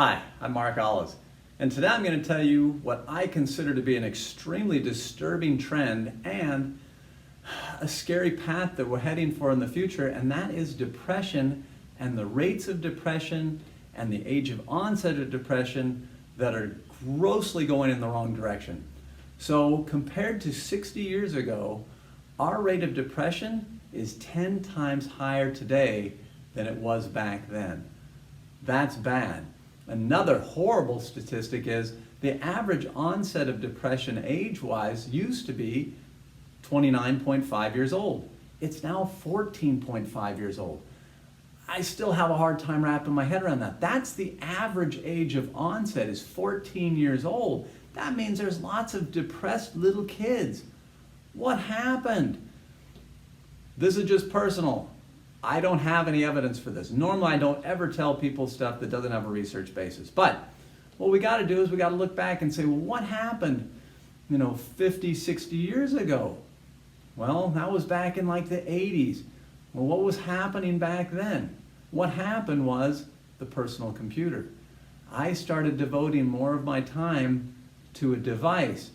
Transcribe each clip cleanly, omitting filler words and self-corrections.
Hi, I'm Mark Ollis, and today I'm going to tell you what I consider to be an extremely disturbing trend and a scary path that we're heading for in the future, and that is depression and the rates of depression and the age of onset of depression that are grossly going in the wrong direction. So compared to 60 years ago, our rate of depression is 10 times higher today than it was back then. That's bad. Another horrible statistic is the average onset of depression age-wise used to be 29.5 years old. It's now 14.5 years old. I still have a hard time wrapping my head around that. That's the average age of onset is 14 years old. That means there's lots of depressed little kids. What happened? This is just personal. I don't have any evidence for this. Normally, I don't ever tell people stuff that doesn't have a research basis. But what we got to do is we got to look back and say, well, what happened, 50, 60 years ago? Well, that was back in like the 80s. Well, what was happening back then? What happened was the personal computer. I started devoting more of my time to a device.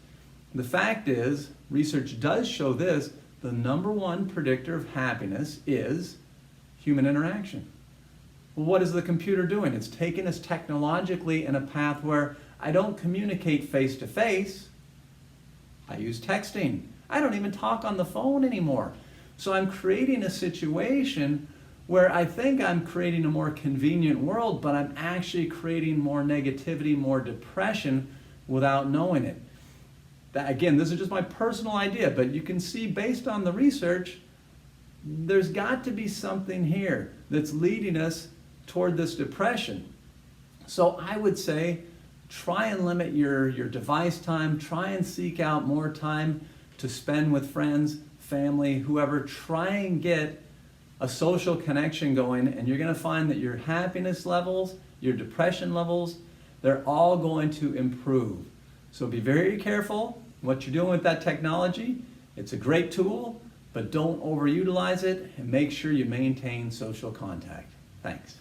The fact is, research does show this, the number one predictor of happiness is human interaction. Well, what is the computer doing? It's taking us technologically in a path where I don't communicate face to face. I use texting. I don't even talk on the phone anymore. So I'm creating a situation where I think I'm creating a more convenient world, but I'm actually creating more negativity, more depression without knowing it. Again, this is just my personal idea, but you can see based on the research, there's got to be something here that's leading us toward this depression. So I would say try and limit your device time, try and seek out more time to spend with friends, family, whoever. Try and get a social connection going, and you're going to find that your happiness levels, your depression levels, they're all going to improve. So be very careful what you're doing with that technology. It's a great tool, but don't overutilize it, and make sure you maintain social contact. Thanks.